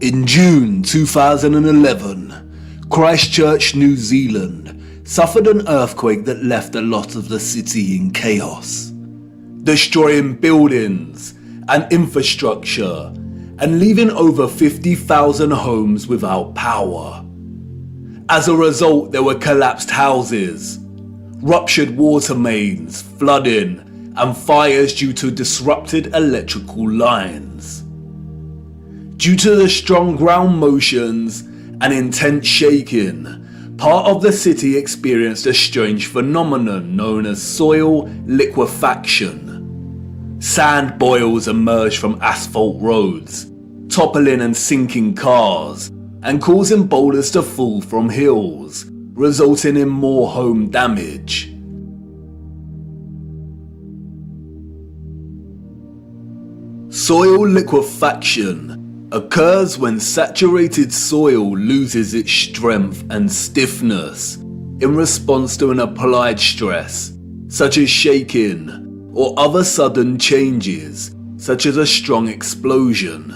In June 2011, Christchurch, New Zealand suffered an earthquake that left a lot of the city in chaos, destroying buildings and infrastructure and leaving over 50,000 homes without power. As a result, there were collapsed houses, ruptured water mains, flooding, and fires due to disrupted electrical lines. Due to the strong ground motions and intense shaking, part of the city experienced a strange phenomenon known as soil liquefaction. Sand boils emerged from asphalt roads, toppling and sinking cars, and causing boulders to fall from hills, resulting in more home damage. Soil liquefaction occurs when saturated soil loses its strength and stiffness in response to an applied stress, such as shaking or other sudden changes, such as a strong explosion.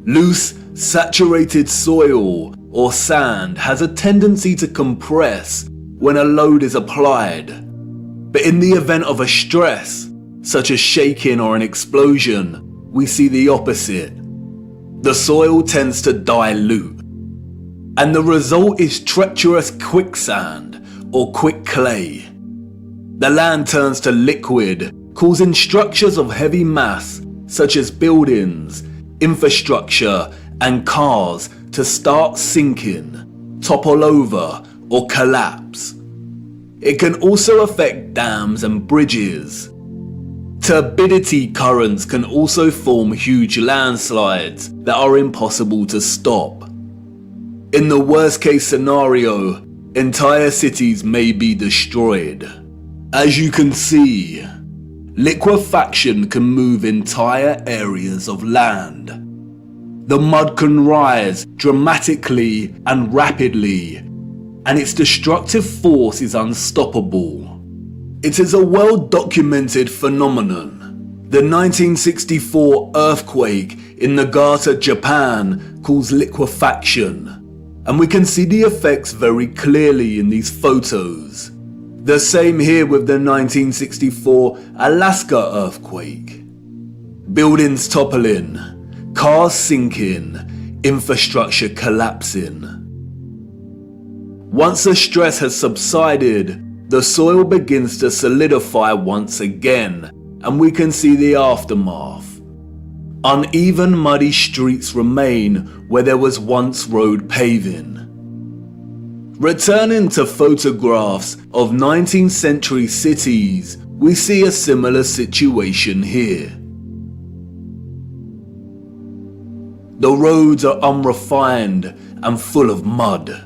Loose, saturated soil or sand has a tendency to compress when a load is applied, but in the event of a stress, such as shaking or an explosion, we see the opposite. The soil tends to dilute, and the result is treacherous quicksand or quick clay. The land turns to liquid, causing structures of heavy mass such as buildings, infrastructure, and cars to start sinking, topple over, or collapse. It can also affect dams and bridges. Turbidity currents can also form huge landslides that are impossible to stop. In the worst case scenario, entire cities may be destroyed. As you can see, liquefaction can move entire areas of land. The mud can rise dramatically and rapidly, and its destructive force is unstoppable. It is a well-documented phenomenon. The 1964 earthquake in Nagata, Japan caused liquefaction, and we can see the effects very clearly in these photos. The same here with the 1964 Alaska earthquake. Buildings toppling, cars sinking, infrastructure collapsing. Once the stress has subsided, the soil begins to solidify once again, and we can see the aftermath. Uneven, muddy streets remain where there was once road paving. Returning to photographs of 19th century cities, we see a similar situation here. The roads are unrefined and full of mud.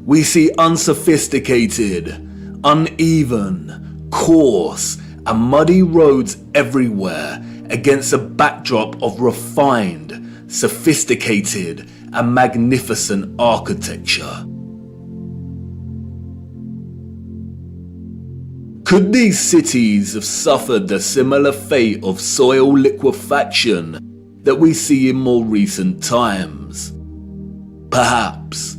We see unsophisticated, uneven, coarse, and muddy roads everywhere against a backdrop of refined, sophisticated, and magnificent architecture. Could these cities have suffered the similar fate of soil liquefaction that we see in more recent times? Perhaps.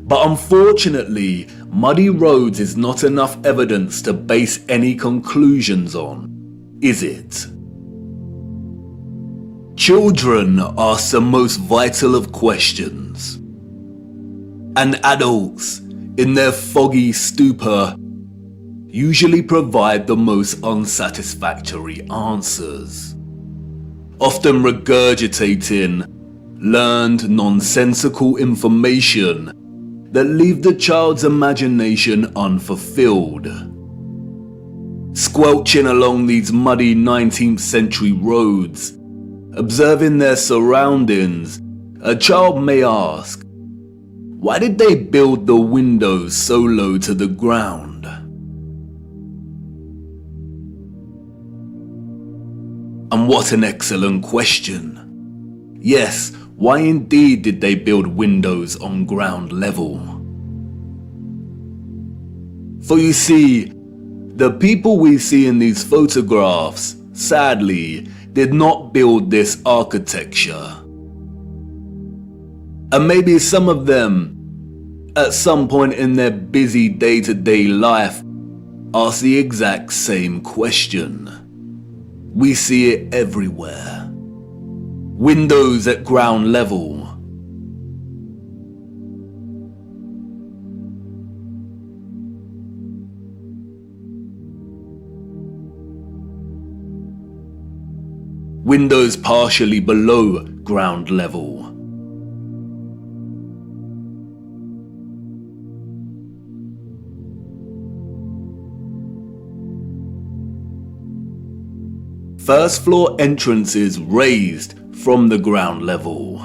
But unfortunately, muddy roads is not enough evidence to base any conclusions on, is it? Children ask the most vital of questions, and adults, in their foggy stupor, usually provide the most unsatisfactory answers, often regurgitating learned nonsensical information that leave the child's imagination unfulfilled. Squelching along these muddy 19th century roads, observing their surroundings, a child may ask, why did they build the windows so low to the ground? And what an excellent question. Yes, why indeed did they build windows on ground level? For you see, the people we see in these photographs, sadly, did not build this architecture. And maybe some of them, at some point in their busy day-to-day life, ask the exact same question. We see it everywhere. Windows at ground level. Windows partially below ground level. First floor entrances raised from the ground level.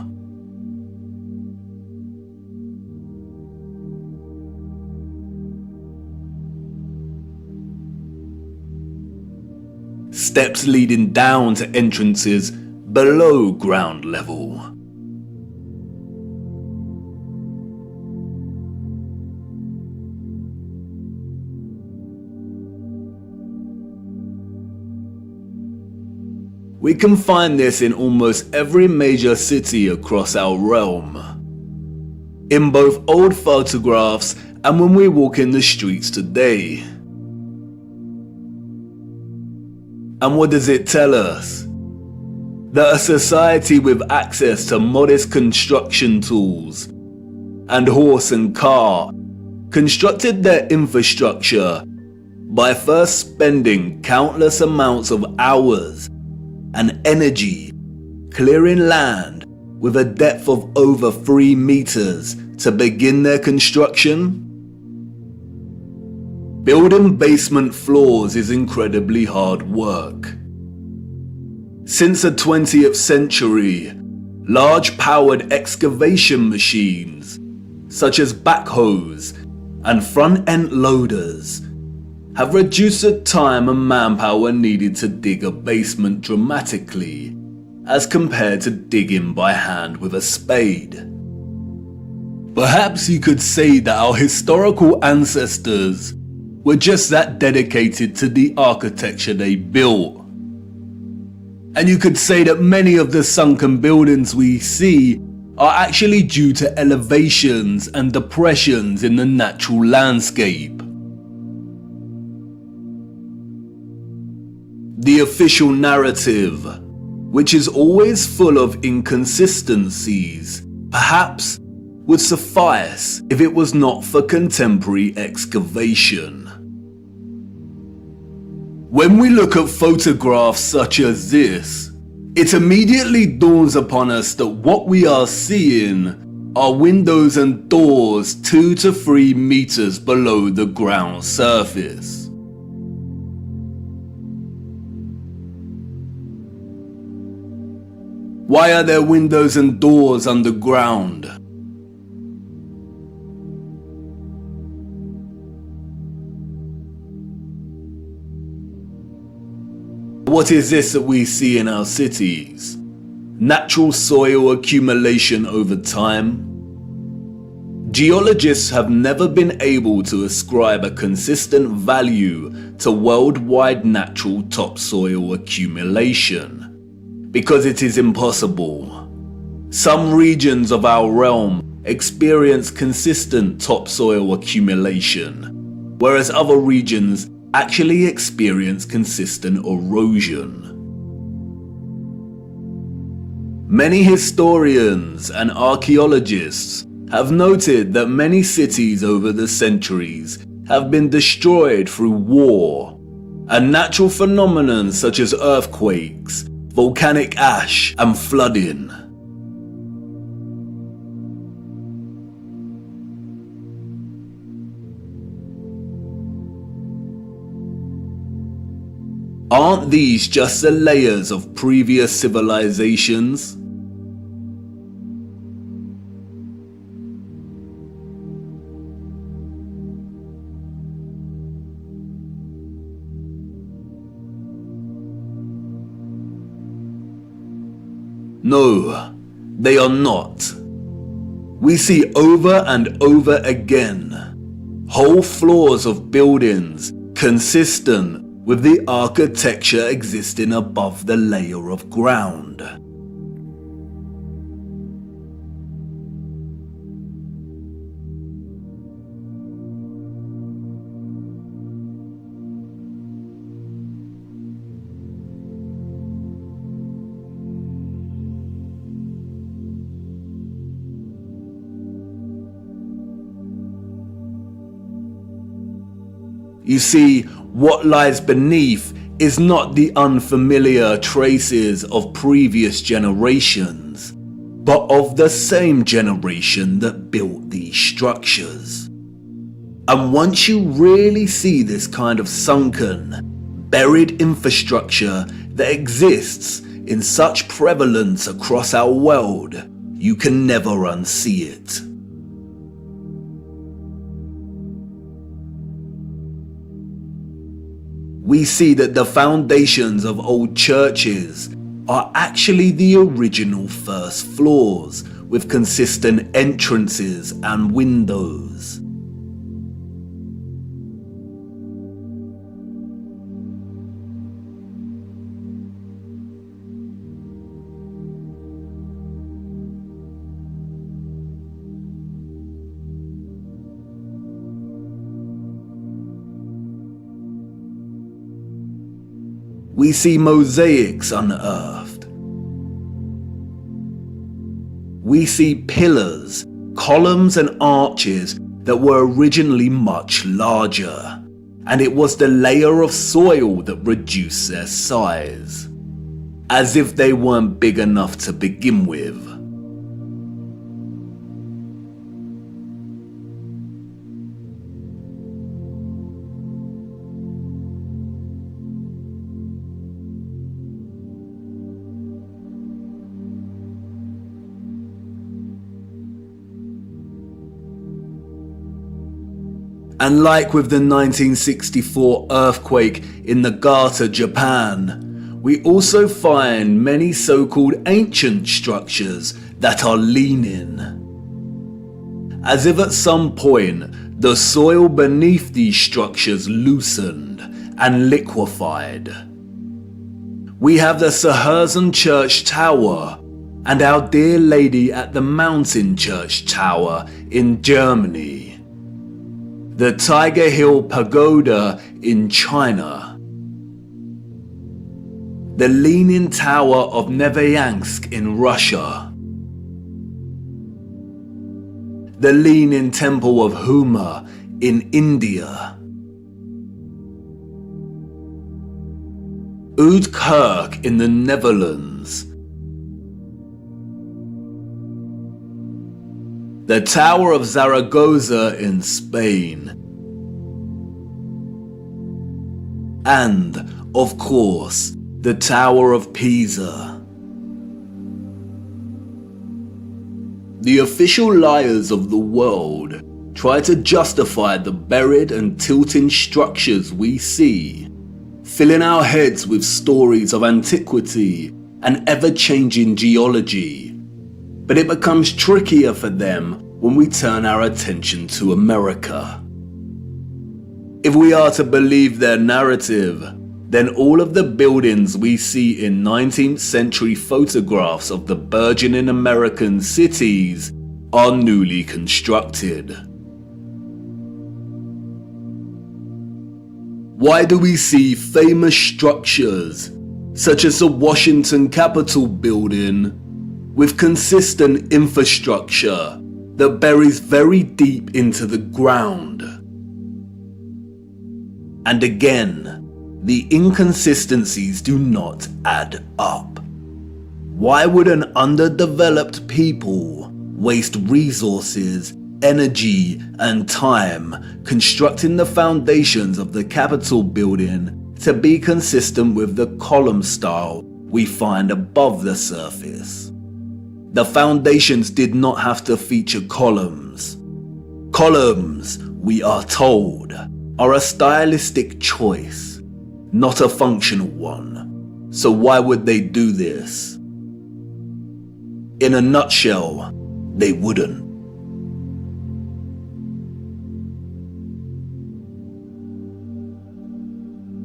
Steps leading down to entrances below ground level. We can find this in almost every major city across our realm. In both old photographs and when we walk in the streets today. And what does it tell us? That a society with access to modest construction tools and horse and car constructed their infrastructure by first spending countless amounts of hours and energy clearing land with a depth of over 3 meters to begin their construction. Building basement floors is incredibly hard work. Since the 20th century, large powered excavation machines, such as backhoes and front-end loaders, have reduced the time and manpower needed to dig a basement dramatically, as compared to digging by hand with a spade. Perhaps you could say that our historical ancestors were just that dedicated to the architecture they built. And you could say that many of the sunken buildings we see are actually due to elevations and depressions in the natural landscape. The official narrative, which is always full of inconsistencies, perhaps would suffice if it was not for contemporary excavation. When we look at photographs such as this, it immediately dawns upon us that what we are seeing are windows and doors 2 to 3 meters below the ground surface. Why are there windows and doors underground? What is this that we see in our cities? Natural soil accumulation over time? Geologists have never been able to ascribe a consistent value to worldwide natural topsoil accumulation, because it is impossible. Some regions of our realm experience consistent topsoil accumulation, whereas other regions actually experience consistent erosion. Many historians and archaeologists have noted that many cities over the centuries have been destroyed through war and natural phenomena such as earthquakes, volcanic ash, and flooding. Aren't these just the layers of previous civilizations? No, they are not. We see over and over again whole floors of buildings consistent with the architecture existing above the layer of ground. You see, what lies beneath is not the unfamiliar traces of previous generations, but of the same generation that built these structures. And once you really see this kind of sunken, buried infrastructure that exists in such prevalence across our world, you can never unsee it. We see that the foundations of old churches are actually the original first floors with consistent entrances and windows. We see mosaics unearthed. We see pillars, columns and arches that were originally much larger, and it was the layer of soil that reduced their size, as if they weren't big enough to begin with. And like with the 1964 earthquake in Nagata, Japan, we also find many so-called ancient structures that are leaning. As if at some point, the soil beneath these structures loosened and liquefied. We have the Sehrzan Church Tower and Our Dear Lady at the Mountain Church Tower in Germany. The Tiger Hill Pagoda in China. The Leaning Tower of Neveyansk in Russia. The Leaning Temple of Huma in India. Oud Kirk in the Netherlands. The Tower of Zaragoza in Spain. And, of course, the Tower of Pisa. The official liars of the world try to justify the buried and tilting structures we see, filling our heads with stories of antiquity and ever-changing geology. But it becomes trickier for them when we turn our attention to America. If we are to believe their narrative, then all of the buildings we see in 19th century photographs of the burgeoning American cities are newly constructed. Why do we see famous structures, such as the Washington Capitol building, with consistent infrastructure that buries very deep into the ground? And again, the inconsistencies do not add up. Why would an underdeveloped people waste resources, energy, and time constructing the foundations of the Capitol building to be consistent with the column style we find above the surface? The foundations did not have to feature columns. Columns, we are told, are a stylistic choice, not a functional one. So why would they do this? In a nutshell, they wouldn't.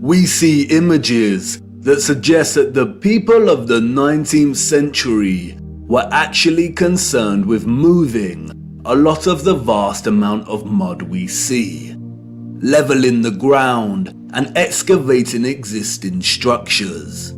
We see images that suggest that the people of the 19th century were actually concerned with moving a lot of the vast amount of mud we see, leveling the ground and excavating existing structures.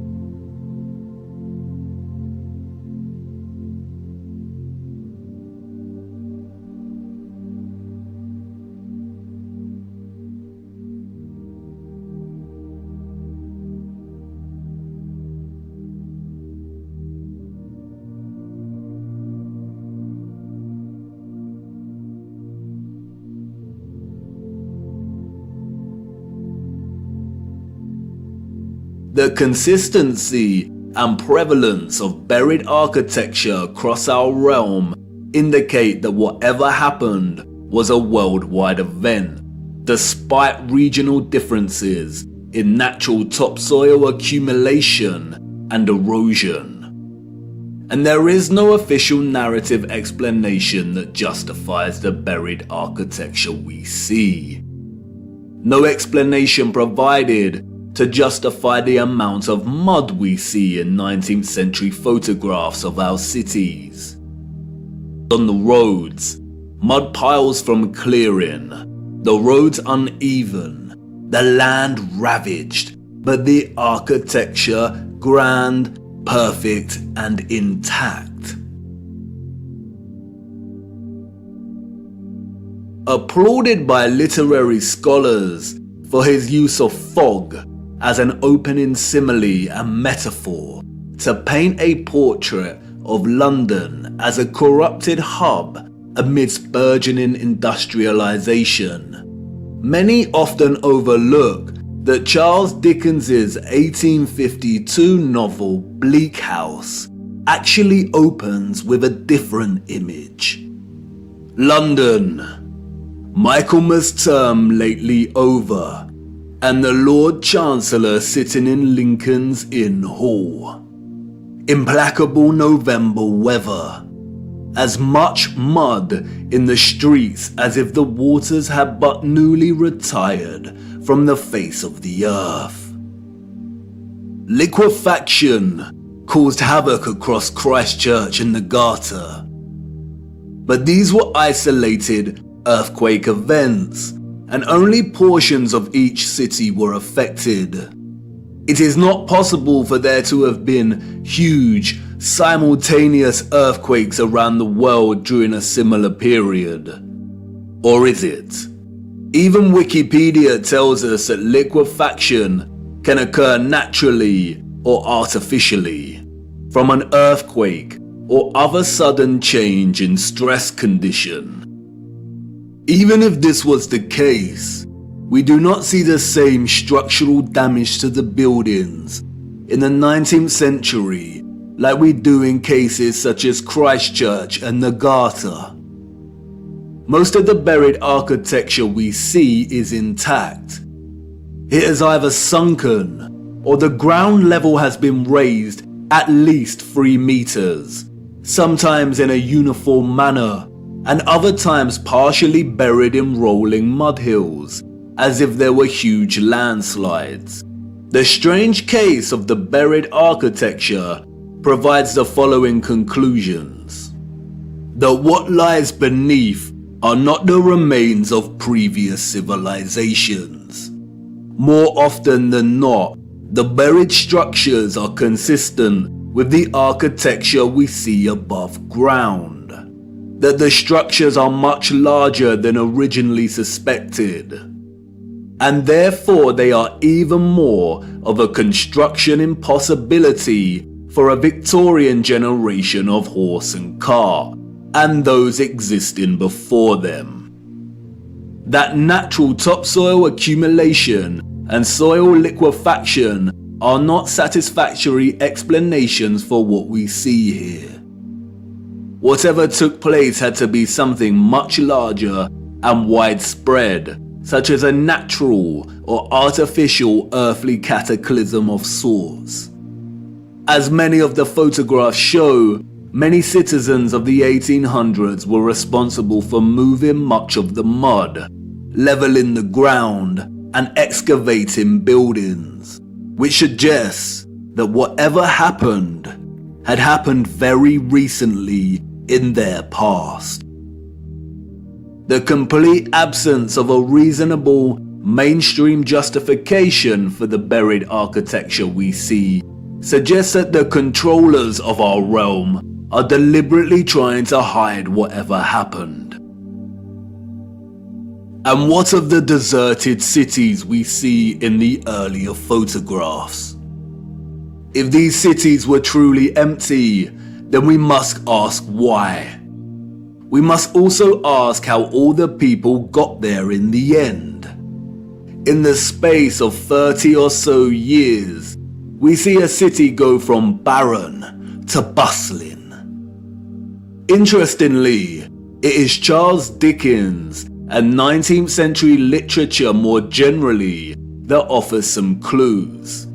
The consistency and prevalence of buried architecture across our realm indicate that whatever happened was a worldwide event, despite regional differences in natural topsoil accumulation and erosion. And there is no official narrative explanation that justifies the buried architecture we see. No explanation provided to justify the amount of mud we see in 19th century photographs of our cities. On the roads, mud piles from clearing, the roads uneven, the land ravaged, but the architecture grand, perfect and intact. Applauded by literary scholars for his use of fog as an opening simile and metaphor to paint a portrait of London as a corrupted hub amidst burgeoning industrialization, many often overlook that Charles Dickens's 1852 novel Bleak House actually opens with a different image. London, Michaelmas term lately over, and the Lord Chancellor sitting in Lincoln's Inn Hall. Implacable November weather. As much mud in the streets as if the waters had but newly retired from the face of the earth. Liquefaction caused havoc across Christchurch and the Garter. But these were isolated earthquake events, and only portions of each city were affected. It is not possible for there to have been huge, simultaneous earthquakes around the world during a similar period. Or is it? Even Wikipedia tells us that liquefaction can occur naturally or artificially, from an earthquake or other sudden change in stress condition. Even if this was the case, we do not see the same structural damage to the buildings in the 19th century like we do in cases such as Christchurch and the Garter. Most of the buried architecture we see is intact. It is either sunken or the ground level has been raised at least 3 meters, sometimes in a uniform manner, and other times partially buried in rolling mud hills, as if there were huge landslides. The strange case of the buried architecture provides the following conclusions: that what lies beneath are not the remains of previous civilizations. More often than not, the buried structures are consistent with the architecture we see above ground. That the structures are much larger than originally suspected, and therefore they are even more of a construction impossibility for a Victorian generation of horse and cart, and those existing before them. That natural topsoil accumulation and soil liquefaction are not satisfactory explanations for what we see here. Whatever took place had to be something much larger and widespread, such as a natural or artificial earthly cataclysm of sorts. As many of the photographs show, many citizens of the 1800s were responsible for moving much of the mud, leveling the ground, and excavating buildings, which suggests that whatever happened had happened very recently in their past. The complete absence of a reasonable mainstream justification for the buried architecture we see suggests that the controllers of our realm are deliberately trying to hide whatever happened. And what of the deserted cities we see in the earlier photographs? If these cities were truly empty, then we must ask why. We must also ask how all the people got there in the end. In the space of 30 or so years, we see a city go from barren to bustling. Interestingly, it is Charles Dickens and 19th century literature more generally that offers some clues.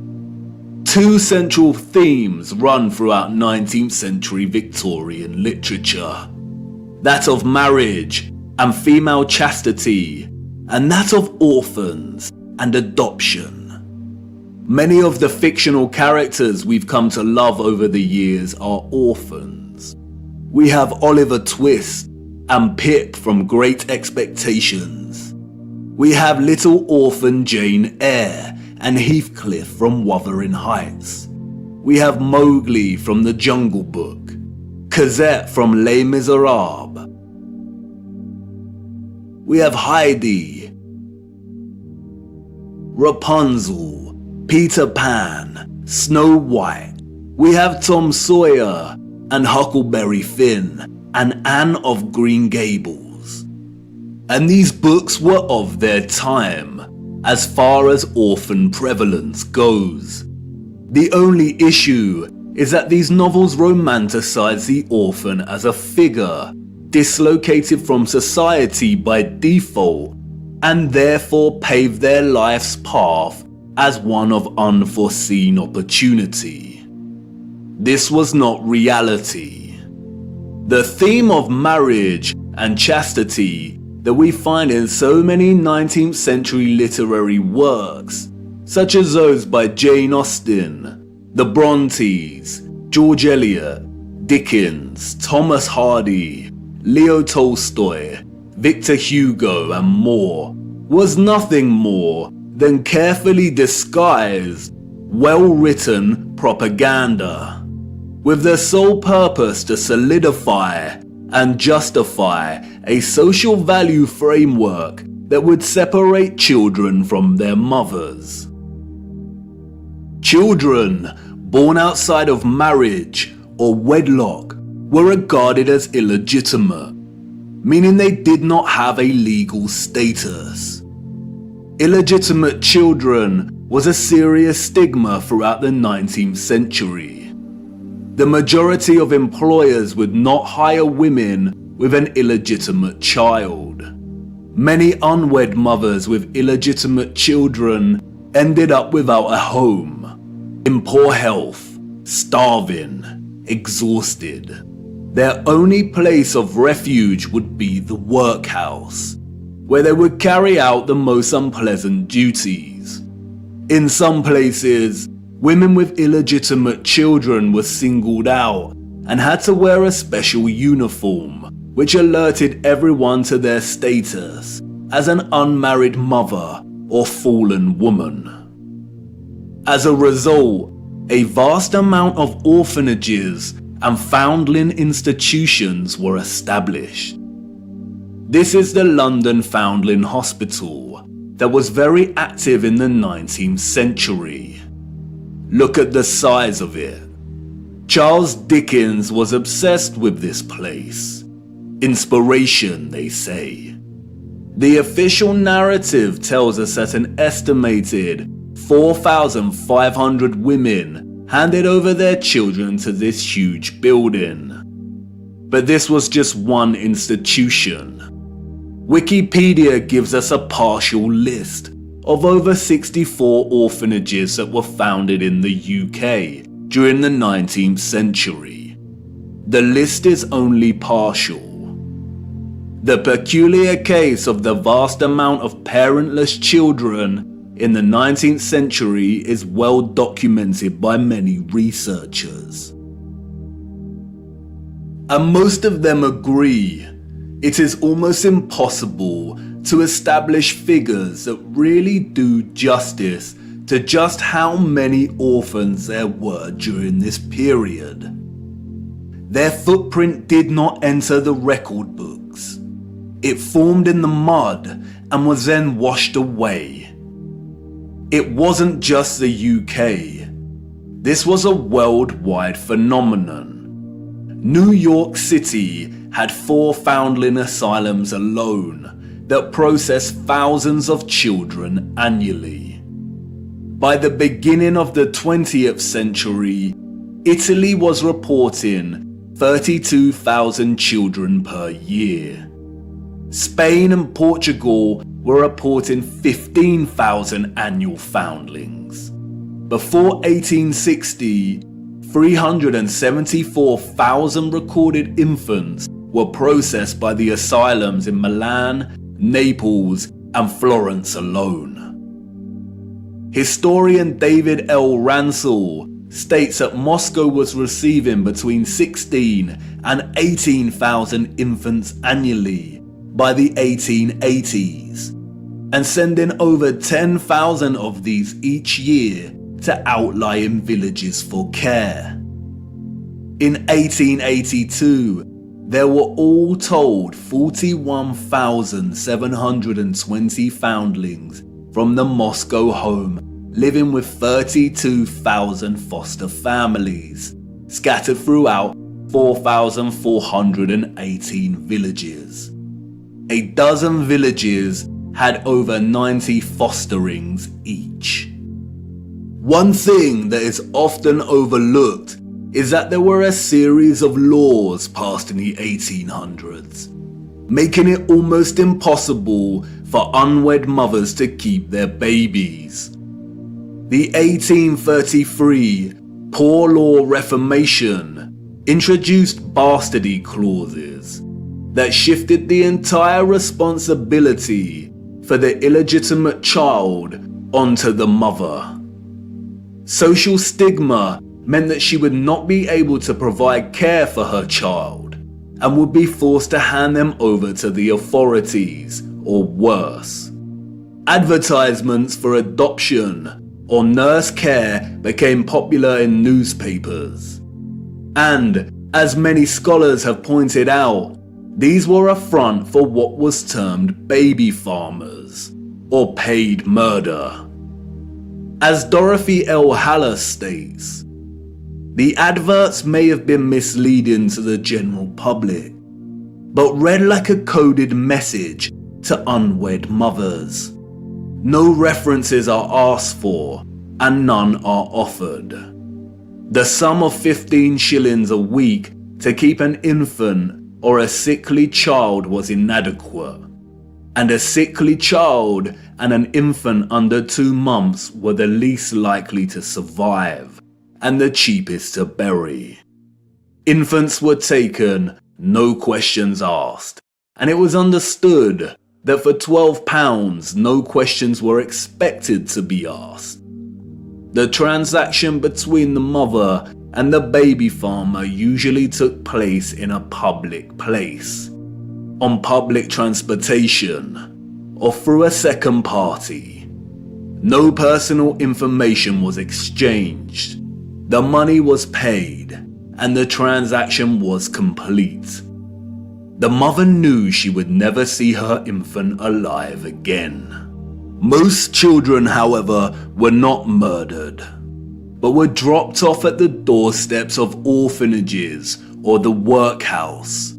Two central themes run throughout 19th century Victorian literature: that of marriage and female chastity, and that of orphans and adoption. Many of the fictional characters we've come to love over the years are orphans. We have Oliver Twist and Pip from Great Expectations. We have little orphan Jane Eyre and Heathcliff from Wuthering Heights. We have Mowgli from The Jungle Book, Cosette from Les Miserables. We have Heidi, Rapunzel, Peter Pan, Snow White. We have Tom Sawyer and Huckleberry Finn and Anne of Green Gables. And these books were of their time, as far as orphan prevalence goes. The only issue is that these novels romanticize the orphan as a figure dislocated from society by default, and therefore pave their life's path as one of unforeseen opportunity. This was not reality. The theme of marriage and chastity that we find in so many 19th century literary works, such as those by Jane Austen, the Brontes, George Eliot, Dickens, Thomas Hardy, Leo Tolstoy, Victor Hugo, and more, was nothing more than carefully disguised, well-written propaganda, with the sole purpose to solidify and justify a social value framework that would separate children from their mothers. Children born outside of marriage or wedlock were regarded as illegitimate, meaning they did not have a legal status. Illegitimate children was a serious stigma throughout the 19th century. The majority of employers would not hire women with an illegitimate child. Many unwed mothers with illegitimate children ended up without a home, in poor health, starving, exhausted. Their only place of refuge would be the workhouse, where they would carry out the most unpleasant duties. In some places, women with illegitimate children were singled out and had to wear a special uniform, which alerted everyone to their status as an unmarried mother or fallen woman. As a result, a vast amount of orphanages and foundling institutions were established. This is the London Foundling Hospital that was very active in the 19th century. Look at the size of it. Charles Dickens was obsessed with this place. Inspiration, they say. The official narrative tells us that an estimated 4,500 women handed over their children to this huge building. But this was just one institution. Wikipedia gives us a partial list of over 64 orphanages that were founded in the UK during the 19th century. The list is only partial. The peculiar case of the vast amount of parentless children in the 19th century is well documented by many researchers. And most of them agree it is almost impossible to establish figures that really do justice to just how many orphans there were during this period. Their footprint did not enter the record books. It formed in the mud and was then washed away. It wasn't just the UK. This was a worldwide phenomenon. New York City had 4 foundling asylums alone that processed thousands of children annually. By the beginning of the 20th century, Italy was reporting 32,000 children per year. Spain and Portugal were reporting 15,000 annual foundlings. Before 1860, 374,000 recorded infants were processed by the asylums in Milan, Naples, and Florence alone. Historian David L. Ransell states that Moscow was receiving between 16 and 18,000 infants annually by the 1880s, and sending over 10,000 of these each year to outlying villages for care. In 1882, there were all told 41,720 foundlings from the Moscow home, living with 32,000 foster families, scattered throughout 4,418 villages. A dozen villages had over 90 fosterings each. One thing that is often overlooked is that there were a series of laws passed in the 1800s, making it almost impossible for unwed mothers to keep their babies. The 1833 Poor Law Reformation introduced bastardy clauses that shifted the entire responsibility for the illegitimate child onto the mother. Social stigma meant that she would not be able to provide care for her child and would be forced to hand them over to the authorities, or worse. Advertisements for adoption or nurse care became popular in newspapers. And, as many scholars have pointed out, these were a front for what was termed baby farmers, or paid murder. As Dorothy L. Haller states, the adverts may have been misleading to the general public, but read like a coded message to unwed mothers. No references are asked for, and none are offered. The sum of 15 shillings a week to keep an infant or a sickly child was inadequate, and a sickly child and an infant under 2 months were the least likely to survive and the cheapest to bury. Infants were taken, no questions asked, and it was understood that for £12 no questions were expected to be asked. The transaction between the mother and the baby farmer usually took place in a public place, on public transportation, or through a second party. No personal information was exchanged. The money was paid, and the transaction was complete. The mother knew she would never see her infant alive again. Most children, however, were not murdered, but were dropped off at the doorsteps of orphanages or the workhouse.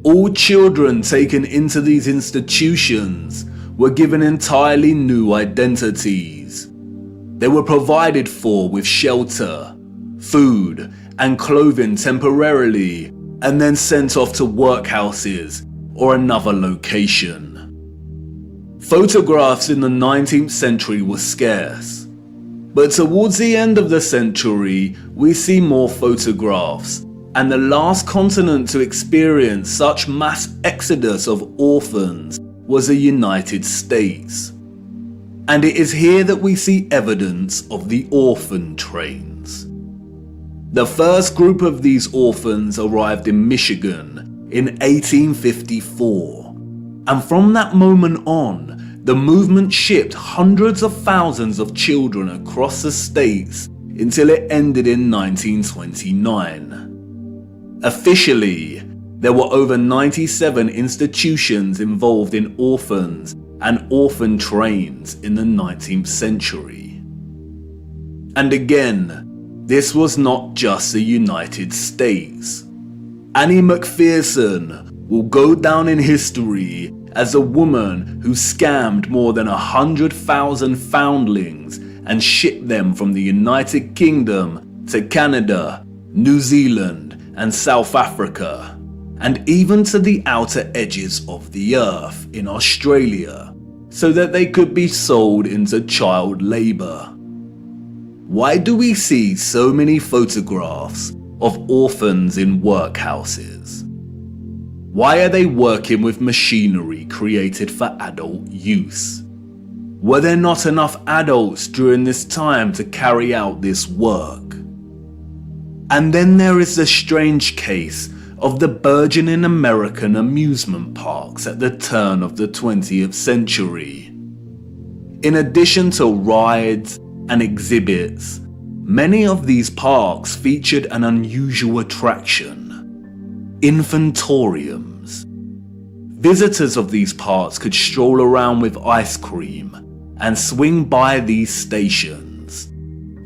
All children taken into these institutions were given entirely new identities. They were provided for with shelter, food, and clothing temporarily, and then sent off to workhouses or another location. Photographs in the 19th century were scarce, but towards the end of the century we see more photographs, and the last continent to experience such mass exodus of orphans was the United States. And it is here that we see evidence of the orphan trains. The first group of these orphans arrived in Michigan in 1854, and from that moment on, the movement shipped hundreds of thousands of children across the states until it ended in 1929. Officially, there were over 97 institutions involved in orphans and orphan trains in the 19th century. And again, this was not just the United States. Annie McPherson will go down in history as a woman who scammed more than 100,000 foundlings and shipped them from the United Kingdom to Canada, New Zealand, and South Africa, and even to the outer edges of the earth in Australia, so that they could be sold into child labour. Why do we see so many photographs of orphans in workhouses? Why are they working with machinery created for adult use? Were there not enough adults during this time to carry out this work? And then there is the strange case of the burgeoning American amusement parks at the turn of the 20th century. In addition to rides and exhibits, many of these parks featured an unusual attraction: infantoriums. Visitors of these parks could stroll around with ice cream and swing by these stations,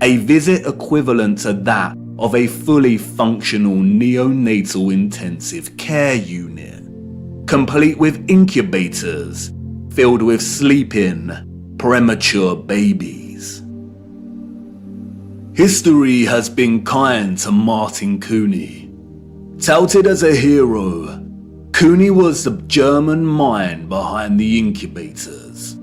a visit equivalent to that of a fully functional neonatal intensive care unit, complete with incubators filled with sleeping, premature babies. History has been kind to Martin Cooney. Touted as a hero, Cooney was the German mind behind the incubators.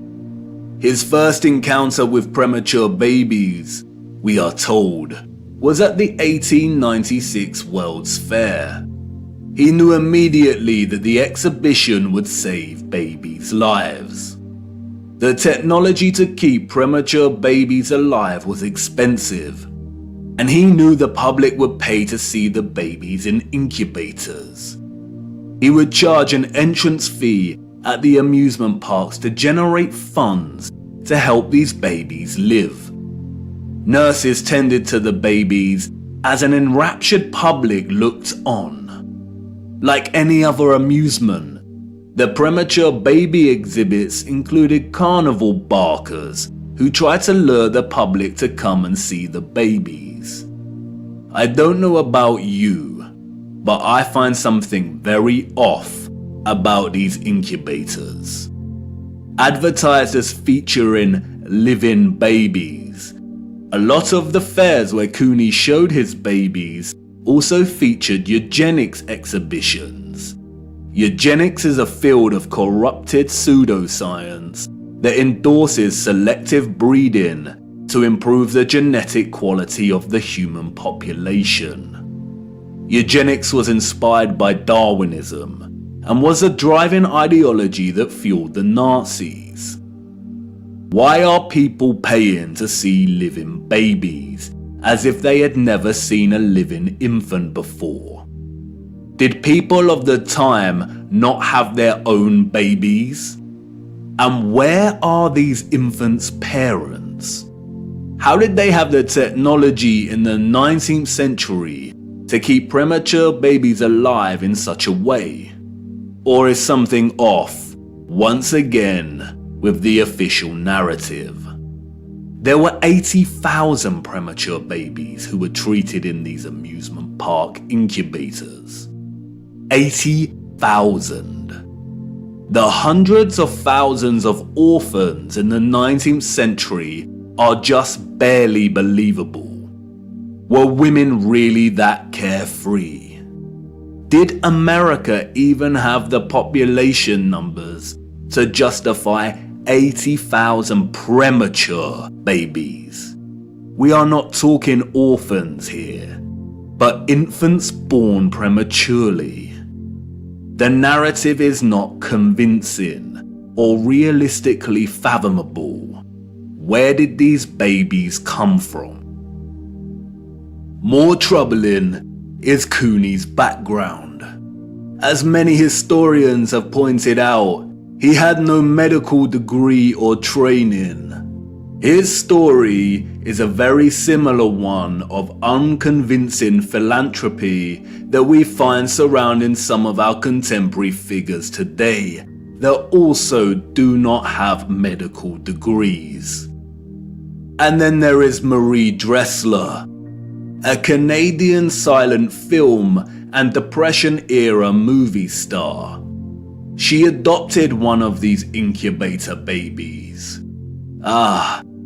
His first encounter with premature babies, we are told, was at the 1896 World's Fair. He knew immediately that the exhibition would save babies' lives. The technology to keep premature babies alive was expensive, and he knew the public would pay to see the babies in incubators. He would charge an entrance fee at the amusement parks to generate funds to help these babies live. Nurses tended to the babies as an enraptured public looked on. Like any other amusement, the premature baby exhibits included carnival barkers who tried to lure the public to come and see the babies. I don't know about you, but I find something very off about these incubators. Advertised as featuring living babies, a lot of the fairs where Cooney showed his babies also featured eugenics exhibitions. Eugenics is a field of corrupted pseudoscience that endorses selective breeding to improve the genetic quality of the human population. Eugenics was inspired by Darwinism and was a driving ideology that fueled the Nazis. Why are people paying to see living babies as if they had never seen a living infant before? Did people of the time not have their own babies? And where are these infants' parents? How did they have the technology in the 19th century to keep premature babies alive in such a way? Or is something off, once again, with the official narrative? There were 80,000 premature babies who were treated in these amusement park incubators. 80,000. The hundreds of thousands of orphans in the 19th century are just barely believable. Were women really that carefree? Did America even have the population numbers to justify 80,000 premature babies? We are not talking orphans here, but infants born prematurely. The narrative is not convincing or realistically fathomable. Where did these babies come from? More troubling is Cooney's background. As many historians have pointed out, he had no medical degree or training. His story is a very similar one of unconvincing philanthropy that we find surrounding some of our contemporary figures today that also do not have medical degrees. And then there is Marie Dressler, a Canadian silent film and Depression-era movie star. She adopted one of these incubator babies.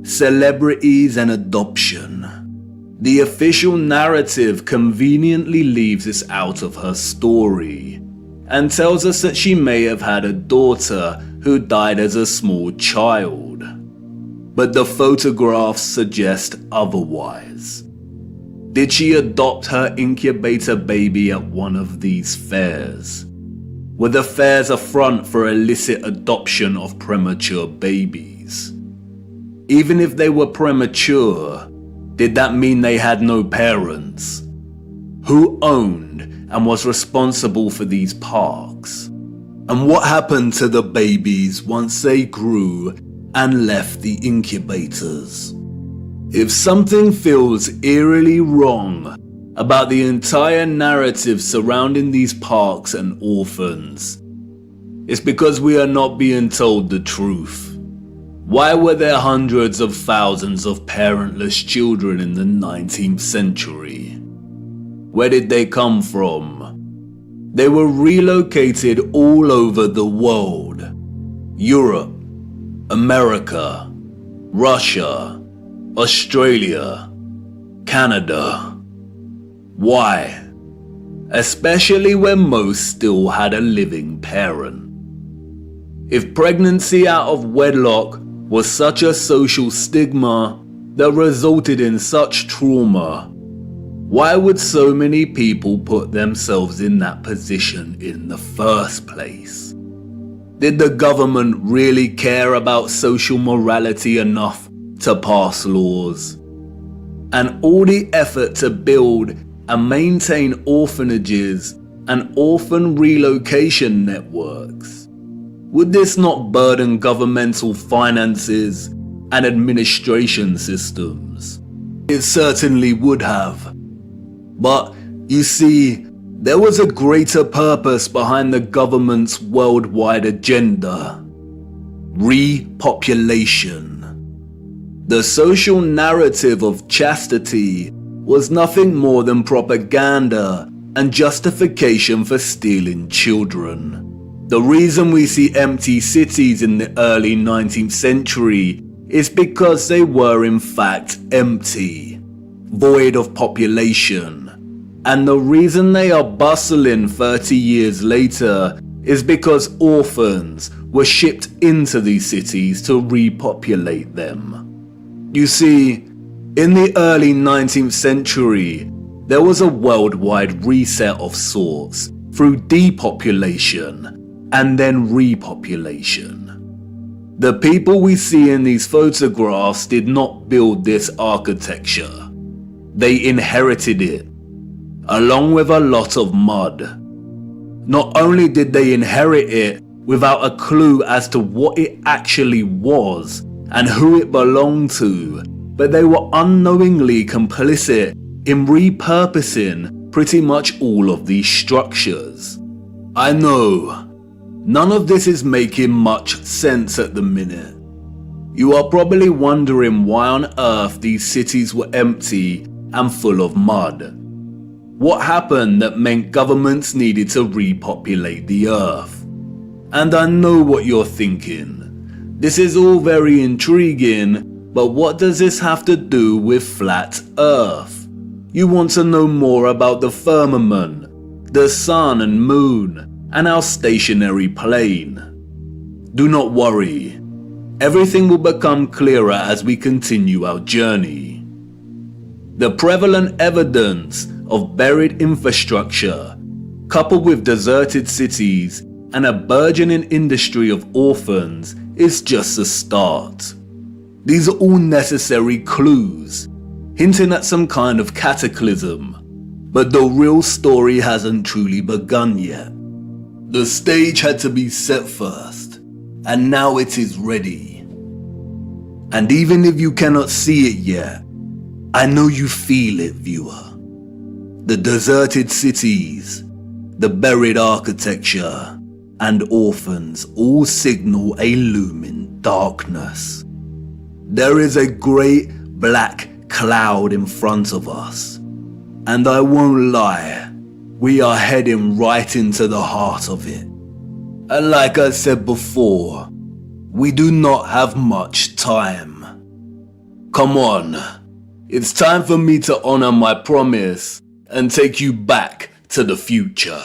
celebrities and adoption. The official narrative conveniently leaves this out of her story and tells us that she may have had a daughter who died as a small child. But the photographs suggest otherwise. Did she adopt her incubator baby at one of these fairs? Were the fairs a front for illicit adoption of premature babies? Even if they were premature, did that mean they had no parents? Who owned and was responsible for these parks? And what happened to the babies once they grew and left the incubators? If something feels eerily wrong about the entire narrative surrounding these parks and orphans, it's because we are not being told the truth. Why were there hundreds of thousands of parentless children in the 19th century? Where did they come from? They were relocated all over the world. Europe, America, Russia, Australia, Canada. Why? Especially when most still had a living parent. If pregnancy out of wedlock was such a social stigma that resulted in such trauma, why would so many people put themselves in that position in the first place? Did the government really care about social morality enough to pass laws? And all the effort to build and maintain orphanages and orphan relocation networks, would this not burden governmental finances and administration systems? It certainly would have. But you see, there was a greater purpose behind the government's worldwide agenda: repopulation. The social narrative of chastity was nothing more than propaganda and justification for stealing children. The reason we see empty cities in the early 19th century is because they were in fact empty, void of population. And the reason they are bustling 30 years later is because orphans were shipped into these cities to repopulate them. You see, in the early 19th century, there was a worldwide reset of sorts through depopulation and then repopulation. The people we see in these photographs did not build this architecture. They inherited it, along with a lot of mud. Not only did they inherit it without a clue as to what it actually was and who it belonged to, but they were unknowingly complicit in repurposing pretty much all of these structures. I know, none of this is making much sense at the minute. You are probably wondering why on earth these cities were empty and full of mud. What happened that meant governments needed to repopulate the earth? And I know what you're thinking. This is all very intriguing, but what does this have to do with flat earth? You want to know more about the firmament, the sun and moon, and our stationary plane. Do not worry. Everything will become clearer as we continue our journey. The prevalent evidence of buried infrastructure, coupled with deserted cities and a burgeoning industry of orphans, is just a start. These are all necessary clues, hinting at some kind of cataclysm, but the real story hasn't truly begun yet. The stage had to be set first, and now it is ready. And even if you cannot see it yet, I know you feel it, viewer. The deserted cities, the buried architecture, and orphans all signal a looming darkness. There is a great black cloud in front of us, and I won't lie, we are heading right into the heart of it. And like I said before, we do not have much time. Come on. It's time for me to honor my promise and take you back to the future.